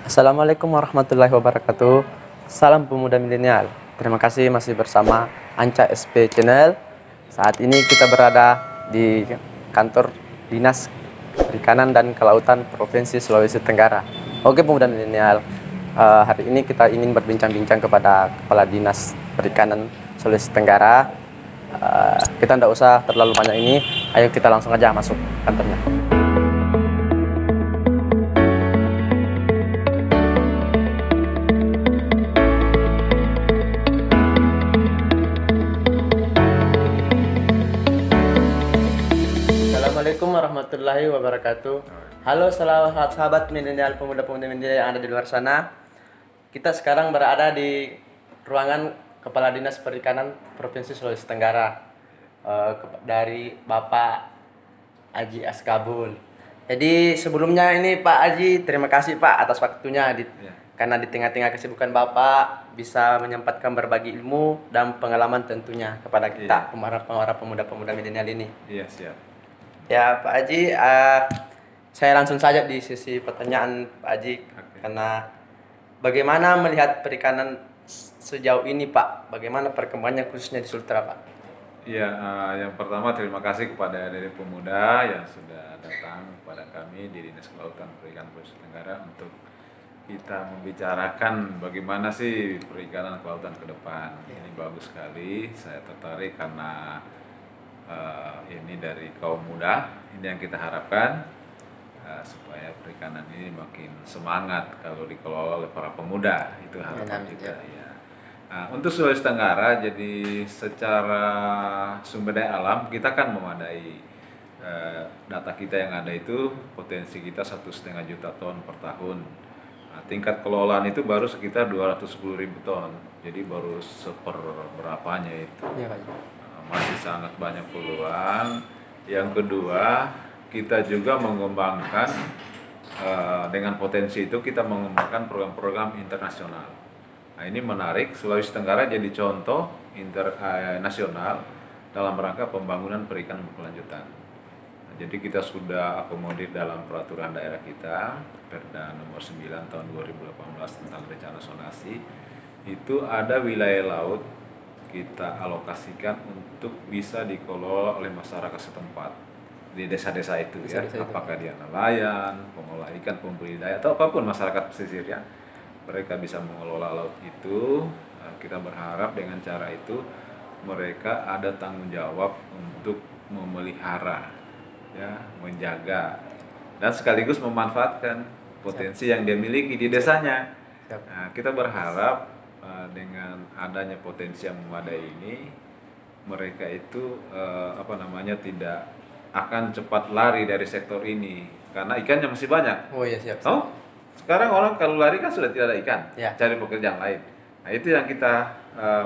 Assalamualaikum warahmatullahi wabarakatuh. Salam pemuda milenial. Terima kasih masih bersama Anca SP Channel. Saat ini kita berada di kantor Dinas Perikanan dan Kelautan Provinsi Sulawesi Tenggara. Oke pemuda milenial, hari ini kita ingin berbincang-bincang kepada Kepala Dinas Perikanan Sulawesi Tenggara. Kita tidak usah terlalu banyak ini, ayo kita langsung aja masuk kantornya. Assalamualaikum warahmatullahi wabarakatuh. Halo sahabat milenial, pemuda-pemuda milenial yang ada di luar sana. Kita sekarang berada di ruangan Kepala Dinas Perikanan Provinsi Sulawesi Tenggara, dari Bapak Aji Askabul. Jadi sebelumnya ini Pak Aji, terima kasih Pak atas waktunya karena di tengah-tengah kesibukan Bapak bisa menyempatkan berbagi ilmu dan pengalaman tentunya kepada kita para pemuda-pemuda milenial ini. Iya, siap. Ya Pak Haji, saya langsung saja di sisi pertanyaan Pak Haji. Karena bagaimana melihat perikanan sejauh ini Pak? Bagaimana perkembangannya khususnya di Sultra Pak? Iya, yang pertama terima kasih kepada Dede Pemuda yang sudah datang kepada kami di Dinas Kelautan Perikanan Provinsi Tenggara untuk kita membicarakan bagaimana sih perikanan kelautan ke depan. Ini bagus sekali, saya tertarik karena ini dari kaum muda, ini yang kita harapkan supaya perikanan ini makin semangat kalau dikelola oleh para pemuda, itu harapan kita ya. Nah, untuk Sulawesi Tenggara, jadi secara sumber daya alam kita kan memadai. Data kita yang ada itu potensi kita 1,5 juta ton per tahun. Nah, tingkat kelolaan itu baru sekitar 210.000 ton, jadi baru seperberapanya itu. Iya Pak. Masih sangat banyak peluang. Yang kedua, kita juga mengembangkan dengan potensi itu kita mengembangkan program-program internasional. Nah, ini menarik, Sulawesi Tenggara jadi contoh nasional dalam rangka pembangunan perikanan berkelanjutan. Nah, jadi kita sudah akomodir dalam peraturan daerah kita, Perda nomor 9 tahun 2018 tentang rencana zonasi. Itu ada wilayah laut kita alokasikan untuk bisa dikelola oleh masyarakat setempat di desa-desa itu ya. Apakah dia nelayan, pengolah ikan, pembudidaya atau apapun masyarakat pesisir ya, mereka bisa mengelola laut itu. Kita berharap dengan cara itu mereka ada tanggung jawab untuk memelihara ya, menjaga dan sekaligus memanfaatkan potensi yang dia miliki di desanya. Nah, kita berharap dengan adanya potensi yang memadai ini, mereka itu tidak akan cepat lari dari sektor ini karena ikannya masih banyak. Oh iya siap. Oh, sekarang orang kalau lari kan sudah tidak ada ikan, ya. Cari pekerjaan lain. Nah, itu yang kita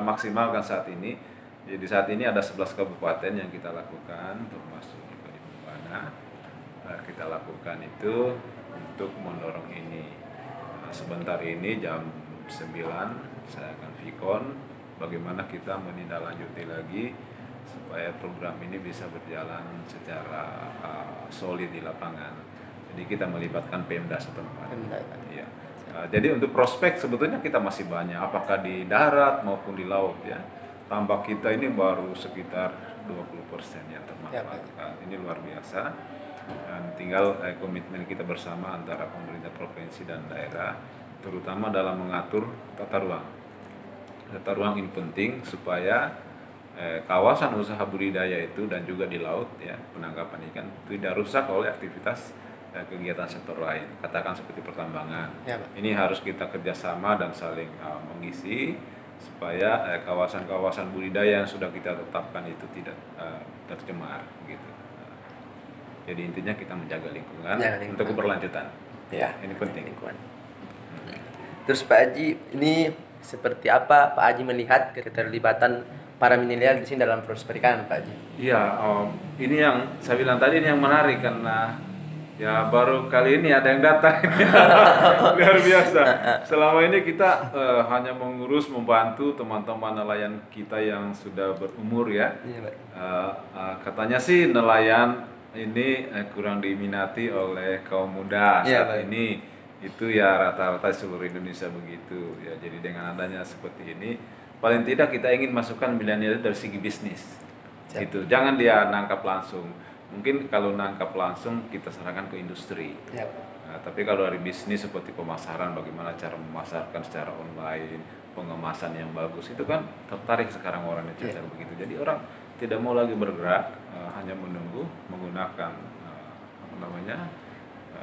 maksimalkan saat ini. Jadi saat ini ada 11 kabupaten yang kita lakukan, termasuk juga di Bumbaena. Kita lakukan itu untuk mendorong ini. Nah, sebentar ini jam 9 saya akan vikon bagaimana kita menindaklanjuti lagi supaya program ini bisa berjalan secara solid di lapangan. Jadi kita melibatkan Pemda setempat. Ya. Jadi untuk prospek sebetulnya kita masih banyak, apakah di darat maupun di laut ya. Tambak kita ini baru sekitar 20% yang termanfaatkan. Ini luar biasa. Dan tinggal komitmen kita bersama antara pemerintah provinsi dan daerah, terutama dalam mengatur tata ruang. Tata ruang ini penting supaya kawasan usaha budidaya itu dan juga di laut ya, penangkapan ikan tidak rusak oleh aktivitas kegiatan sektor lain, katakan seperti pertambangan. Ya, ini harus kita kerjasama dan saling mengisi supaya kawasan-kawasan budidaya yang sudah kita tetapkan itu tidak tercemar gitu. Jadi intinya kita menjaga lingkungan, untuk keberlanjutan. Ya, ini penting. Terus Pak Haji, ini seperti apa Pak Haji melihat keterlibatan para milenial di sini dalam proses perikanan Pak Haji? Iya, ini yang saya bilang tadi, ini yang menarik karena ya baru kali ini ada yang datang. Luar biasa. Selama ini kita hanya mengurus, membantu teman-teman nelayan kita yang sudah berumur ya. Katanya sih nelayan ini kurang diminati oleh kaum muda saat ini. Itu ya rata-rata seluruh Indonesia begitu ya. Jadi dengan adanya seperti ini, paling tidak kita ingin masukkan milenial dari segi bisnis. Siap. Itu jangan dia nangkap langsung. Mungkin kalau nangkap langsung kita serahkan ke industri. Ya. Nah, tapi kalau dari bisnis seperti pemasaran, bagaimana cara memasarkan secara online, pengemasan yang bagus, itu kan tertarik sekarang orang yang cara begitu. Jadi orang tidak mau lagi bergerak, hanya menunggu menggunakan apa namanya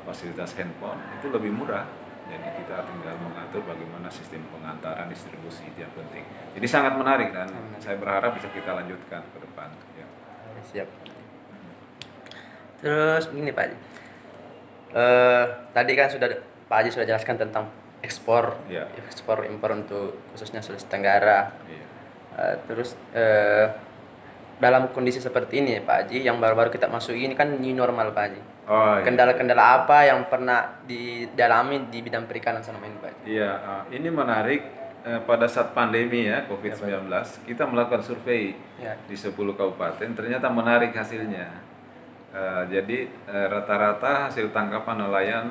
fasilitas handphone itu lebih murah. Jadi kita tinggal mengatur bagaimana sistem pengantaran distribusi, itu yang penting. Jadi sangat menarik dan saya berharap bisa kita lanjutkan ke depan. Ya. Siap. Terus begini Pak Haji. Tadi kan Pak Haji sudah jelaskan tentang ekspor, Ya. ekspor impor untuk khususnya Sulawesi Tenggara. Iya. Terus dalam kondisi seperti ini Pak Haji, yang baru-baru kita masuk ini kan new normal Pak Haji. Oh, iya. Kendala-kendala apa yang pernah didalami di bidang perikanan selama ini Pak Haji? Iya, ini menarik. Pada saat pandemi ya COVID-19, kita melakukan survei Ya. di 10 kabupaten, ternyata menarik hasilnya. Jadi rata-rata hasil tangkapan nelayan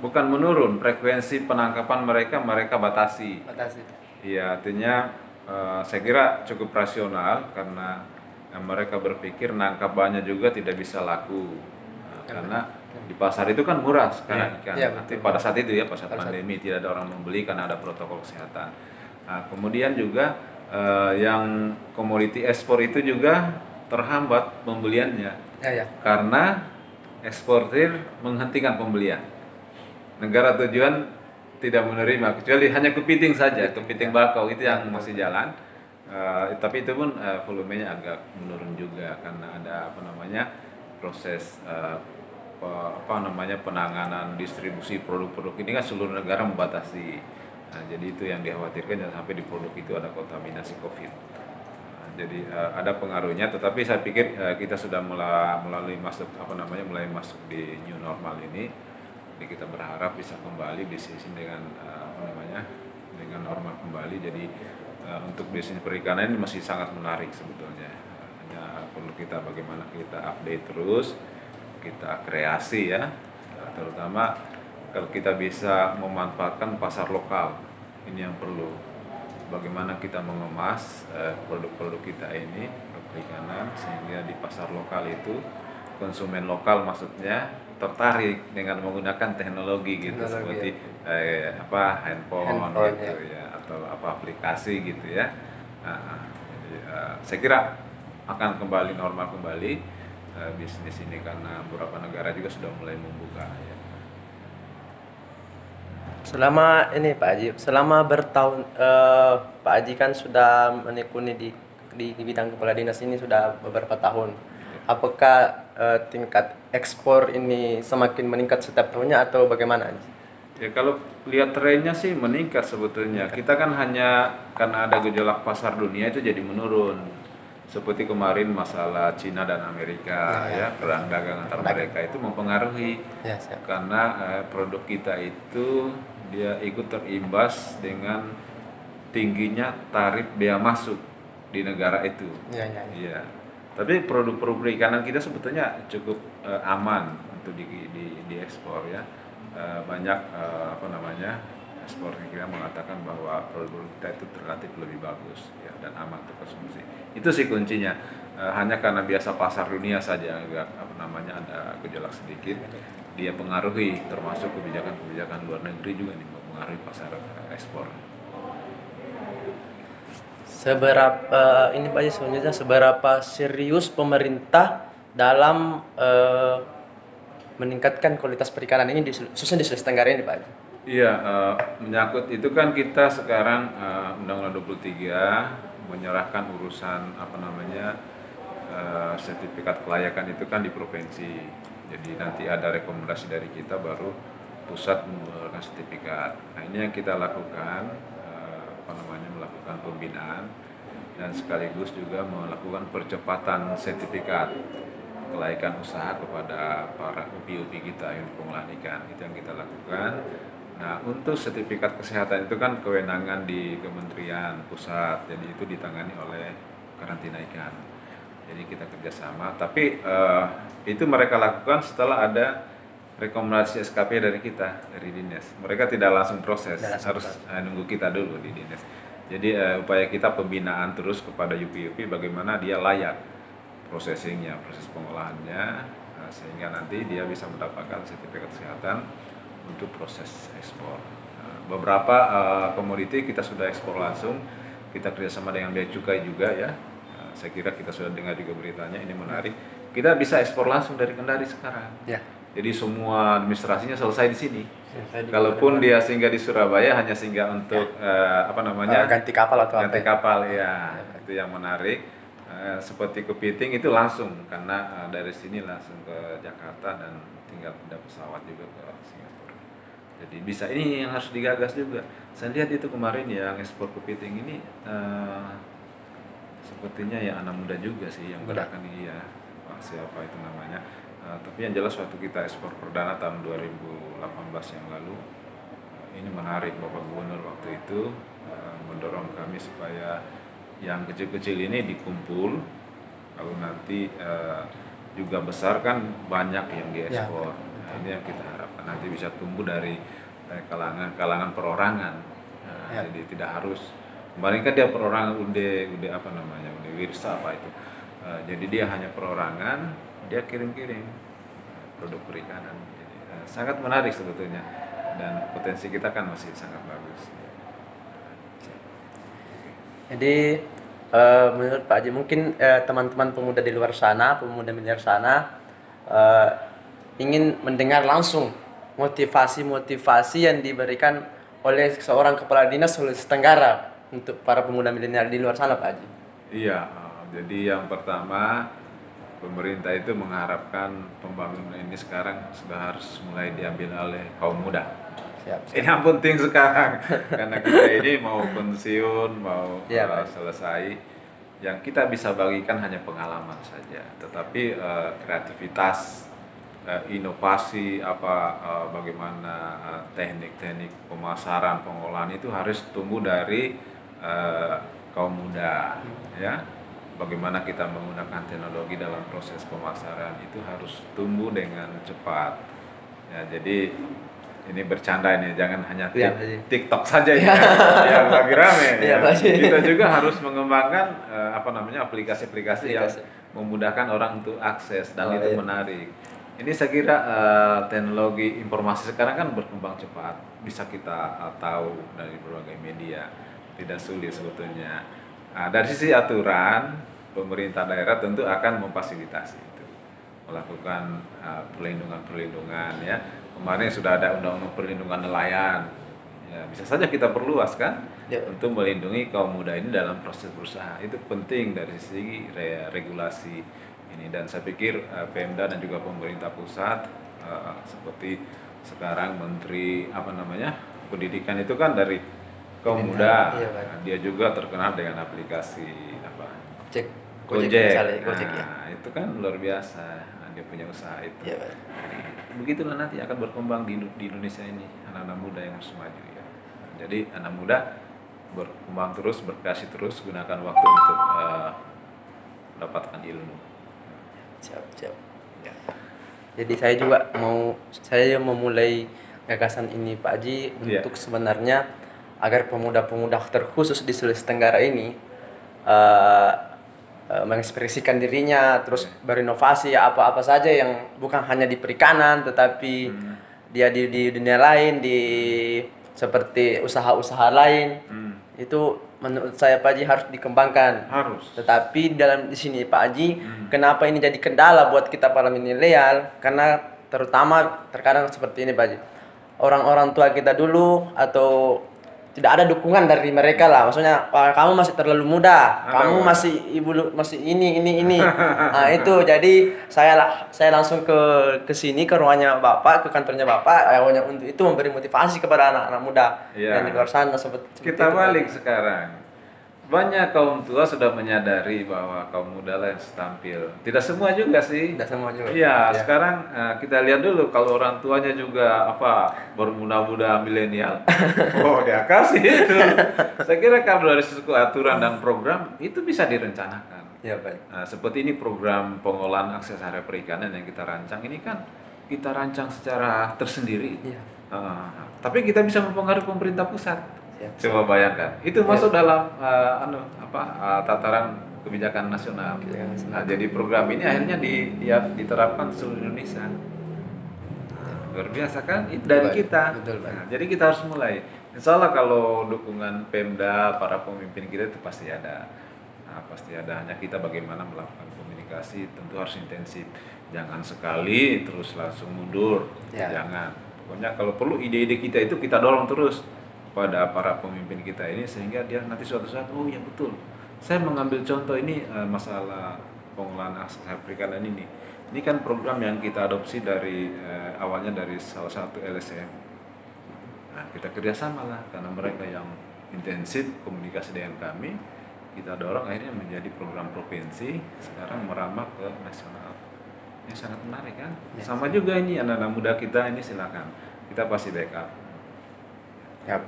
bukan menurun, frekuensi penangkapan mereka batasi. Batasi. Iya, artinya saya kira cukup rasional karena mereka berpikir nangkap banyak juga tidak bisa laku. Karena di pasar itu kan murah sekarang ikan. Iya, Nanti betul. pada saat itu ya, pada saat pandemi tidak ada orang membeli karena ada protokol kesehatan. Nah, kemudian juga yang komoditi ekspor itu juga terhambat pembeliannya Ya. karena eksportir menghentikan pembelian. Negara tujuan tidak menerima kecuali hanya kepiting saja, kepiting bakau itu yang masih jalan. Tapi itu pun volumenya agak menurun juga karena ada proses penanganan distribusi produk-produk ini kan seluruh negara membatasi. Nah, jadi itu yang dikhawatirkan jangan sampai di produk itu ada kontaminasi COVID. Jadi ada pengaruhnya, tetapi saya pikir kita sudah mulai masuk mulai masuk di new normal ini. Jadi kita berharap bisa kembali bisnis dengan dengan normal kembali. Jadi untuk bisnis perikanan ini masih sangat menarik sebetulnya. Hanya perlu kita bagaimana kita update terus, kita kreasi ya, terutama kalau kita bisa memanfaatkan pasar lokal, ini yang perlu. Bagaimana kita mengemas produk-produk kita ini perikanan sehingga di pasar lokal itu konsumen lokal maksudnya tertarik dengan menggunakan teknologi gitu, seperti handphone gitu ya, atau aplikasi gitu ya. Jadi, saya kira akan kembali normal kembali bisnis ini karena beberapa negara juga sudah mulai membuka ya. Selama ini Pak Haji, selama bertahun Pak Haji kan sudah menekuni di bidang kepala dinas ini sudah beberapa tahun. Apakah tingkat ekspor ini semakin meningkat setiap tahunnya atau bagaimana Haji? Ya kalau lihat trennya sih meningkat sebetulnya. Kita kan hanya karena ada gejolak pasar dunia itu jadi menurun. Seperti kemarin masalah Cina dan Amerika ya, perang dagang antar mereka itu mempengaruhi. Ya, siap. Karena produk kita itu dia ikut terimbas dengan tingginya tarif bea masuk di negara itu. Iya. Tapi produk-produk perikanan kita sebetulnya cukup aman untuk diekspor ya. Banyak ekspor kita mengatakan bahwa produk kita itu relatif lebih bagus ya, dan aman untuk konsumsi. Itu sih kuncinya. Hanya karena biasa pasar dunia saja agak ada gejolak sedikit, dia pengaruhi termasuk kebijakan luar negeri juga nih mempengaruhi pasar ekspor. Seberapa ini Pak Haji sebenarnya seberapa serius pemerintah dalam meningkatkan kualitas perikanan ini khususnya di Sulawesi Tenggara ini Pak Haji? Iya, menyangkut itu kan kita sekarang Undang-Undang 23 menyerahkan urusan sertifikat kelayakan itu kan di provinsi. Jadi nanti ada rekomendasi dari kita baru pusat mengeluarkan sertifikat. Nah, ini yang kita lakukan melakukan pembinaan dan sekaligus juga melakukan percepatan sertifikat kelayakan usaha kepada para UPI kita yang pengelola ikan. Itu yang kita lakukan. Nah, untuk sertifikat kesehatan itu kan kewenangan di Kementerian Pusat, jadi itu ditangani oleh karantina ikan. Jadi kita kerjasama, tapi itu mereka lakukan setelah ada rekomendasi SKP dari kita, dari dinas. Mereka tidak langsung proses, Tidak langsung harus nunggu kita dulu di dinas. Jadi upaya kita pembinaan terus kepada UPI bagaimana dia layak processingnya, proses pengolahannya, sehingga nanti dia bisa mendapatkan sertifikat kesehatan untuk proses ekspor. Beberapa komoditi kita sudah ekspor langsung, kita kerjasama dengan Bea Cukai juga ya. Saya kira kita sudah dengar juga beritanya, ini menarik. Kita bisa ekspor langsung dari Kendari sekarang. Ya. Jadi semua administrasinya selesai di sini. Kalaupun dia singgah di Surabaya hanya singgah untuk ganti kapal atau ganti apa? kapal ya. Itu yang menarik. Seperti kepiting itu langsung karena dari sini langsung ke Jakarta dan tinggal pindah pesawat juga ke Singapura. Jadi bisa, ini yang harus digagas juga. Saya lihat itu kemarin yang ekspor kepiting ini sepertinya ya anak muda juga sih yang gerakan ini ya, Pak siapa itu namanya. Tapi yang jelas waktu kita ekspor perdana tahun 2018 yang lalu, ini menarik Bapak Gubernur waktu itu mendorong kami supaya yang kecil-kecil ini dikumpul, kalau nanti juga besar kan banyak yang diekspor. Nah, ini yang kita harapkan nanti bisa tumbuh dari kalangan perorangan. Jadi tidak harus, kemarin kan dia perorangan UD apa namanya, UD Wirsa apa itu. Jadi dia hanya perorangan, dia kirim-kirim produk perikanan. Jadi, sangat menarik sebetulnya dan potensi kita kan masih sangat bagus. Jadi menurut Pak Haji mungkin teman-teman pemuda di luar sana, pemuda di luar sana ingin mendengar langsung motivasi-motivasi yang diberikan oleh seorang kepala dinas Sulawesi Tenggara untuk para pemuda milenial di luar sana, Pak Haji. Iya, jadi yang pertama pemerintah itu mengharapkan pembangunan ini sekarang sudah harus mulai diambil oleh kaum muda. Siap. Ini yang penting sekarang karena kita ini mau pensiun, mau selesai, yang kita bisa bagikan hanya pengalaman saja, tetapi kreativitas, inovasi bagaimana teknik-teknik pemasaran, pengolahan itu harus tumbuh dari kaum muda, ya. Bagaimana kita menggunakan teknologi dalam proses pemasaran itu harus tumbuh dengan cepat. Ya, jadi ini bercanda ini, jangan hanya TikTok saja ya, yang lagi rame. Kita juga harus mengembangkan aplikasi-aplikasi yang memudahkan orang untuk akses dan itu menarik. Ini saya kira teknologi informasi sekarang kan berkembang cepat, bisa kita tahu dari berbagai media, tidak sulit sebetulnya. Dari sisi aturan, pemerintah daerah tentu akan memfasilitasi itu, melakukan perlindungan-perlindungan ya. Kemarin sudah ada undang-undang perlindungan nelayan, ya bisa saja kita perluas kan untuk melindungi kaum muda ini dalam proses berusaha. Itu penting dari segi regulasi ini, dan saya pikir Pemda dan juga pemerintah pusat seperti sekarang Menteri Pendidikan itu kan dari kaum muda. Dia juga terkenal dengan aplikasi Gojek. Itu kan luar biasa, dia punya usaha itu. Begitulah nanti akan berkembang di Indonesia ini, anak-anak muda yang harus maju ya. Jadi anak muda berkembang terus, berkreasi terus, gunakan waktu untuk mendapatkan ilmu. Siap. Ya. Jadi saya mau mulai gagasan ini Pak Haji untuk sebenarnya agar pemuda-pemuda terkhusus di Sulawesi Tenggara ini mengekspresikan dirinya, terus berinovasi apa-apa saja yang bukan hanya di perikanan, tetapi dia di dunia lain, seperti usaha-usaha lain. Itu menurut saya Pak Haji harus dikembangkan. Harus. Tetapi di sini Pak Haji, kenapa ini jadi kendala buat kita para milenial? Karena terutama terkadang seperti ini Pak Haji. Orang-orang tua kita dulu atau tidak ada dukungan dari mereka lah, maksudnya kamu masih terlalu muda, kamu masih ini. Nah itu jadi saya langsung ke sini, ke ruangnya Bapak, ke kantornya Bapak, untuk itu memberi motivasi kepada anak-anak muda yang di luar sana seperti kita balik sekarang. Banyak kaum tua sudah menyadari bahwa kaum muda lah yang tampil. Tidak semua juga sih. Tidak semua juga. Iya, sekarang kita lihat dulu kalau orang tuanya juga bermuda-muda milenial. Oh, dia kasih itu. Saya kira kalau dari sisi aturan dan program itu bisa direncanakan. Ya, baik. Seperti ini program pengolahan akses area perikanan yang kita rancang ini kan kita rancang secara tersendiri. Iya. Tapi kita bisa mempengaruhi pemerintah pusat. Siap. Coba bayangkan, itu masuk dalam tataran kebijakan nasional. Kebijakan nasional. Nah, jadi program ini akhirnya diterapkan di seluruh Indonesia. Luar biasa kan? Itu dari kita. Betul, Pak. Nah, jadi kita harus mulai. Insya Allah kalau dukungan Pemda, para pemimpin kita itu pasti ada. Nah, pasti ada. Hanya kita bagaimana melakukan komunikasi, tentu harus intensif. Jangan sekali terus langsung mundur. Ya. Jangan. Pokoknya kalau perlu ide-ide kita itu kita dorong terus pada para pemimpin kita ini sehingga dia nanti suatu saat, oh ya betul. Saya mengambil contoh ini masalah pengolahan hasil perikanan ini. Ini kan program yang kita adopsi dari awalnya dari salah satu LSM. Nah, kita kerjasama lah karena mereka yang intensif komunikasi dengan kami, kita dorong akhirnya menjadi program provinsi, sekarang merambah ke nasional. Ini sangat menarik kan? Yes. Sama juga ini anak-anak muda kita ini silakan, kita pasti backup. Ya.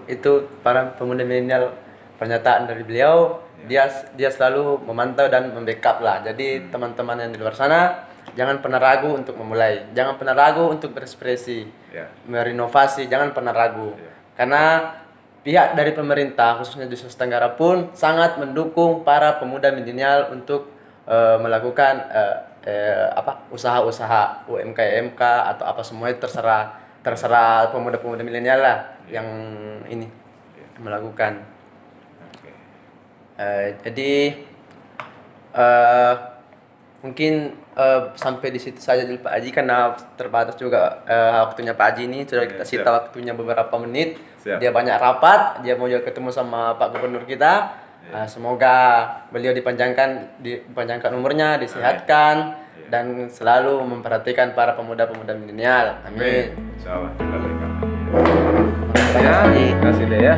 Itu para pemuda milenial, pernyataan dari beliau. Dia selalu memantau dan membackup lah. Jadi teman-teman yang di luar sana jangan pernah ragu untuk memulai, jangan pernah ragu untuk berekspresi, berinovasi, jangan pernah ragu. Karena pihak dari pemerintah khususnya di Sulawesi Tenggara pun sangat mendukung para pemuda milenial untuk melakukan usaha-usaha UMKM atau apa semua itu terserah pemuda-pemuda milenial lah yang ini melakukan. Jadi mungkin sampai di situ saja dulu Pak Haji karena terbatas juga waktunya Pak Haji ini sudah kita sita waktunya beberapa menit. Siap. Dia banyak rapat, dia mau juga ketemu sama Pak Gubernur kita. Semoga beliau dipanjangkan umurnya, disehatkan dan selalu memperhatikan para pemuda-pemuda milenial. Amin. Insyaallah kita berikan. Ya, kasih deh ya.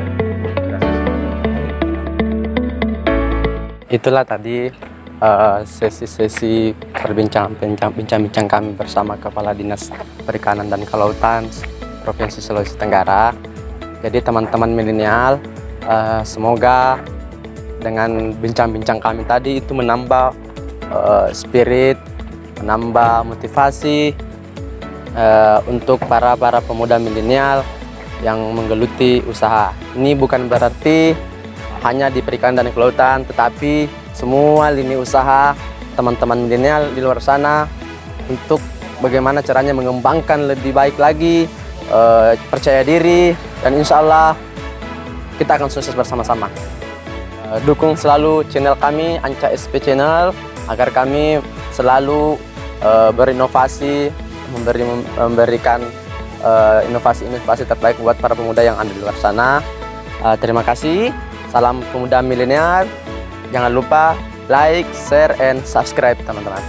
Itulah tadi sesi-sesi bincang-bincang kami bersama Kepala Dinas Perikanan dan Kelautan Provinsi Sulawesi Tenggara. Jadi teman-teman milenial, semoga dengan bincang-bincang kami tadi itu menambah spirit, menambah motivasi untuk para pemuda milenial yang menggeluti usaha. Ini bukan berarti hanya di perikanan dan kelautan, tetapi semua lini usaha teman-teman milenial di luar sana untuk bagaimana caranya mengembangkan lebih baik lagi, percaya diri, dan insya Allah kita akan sukses bersama-sama. Dukung selalu channel kami, Anca SP Channel, agar kami selalu berinovasi, memberikan inovasi-inovasi terbaik buat para pemuda yang ada di luar sana. Terima kasih. Salam pemuda milenial. Jangan lupa like, share, and subscribe teman-teman.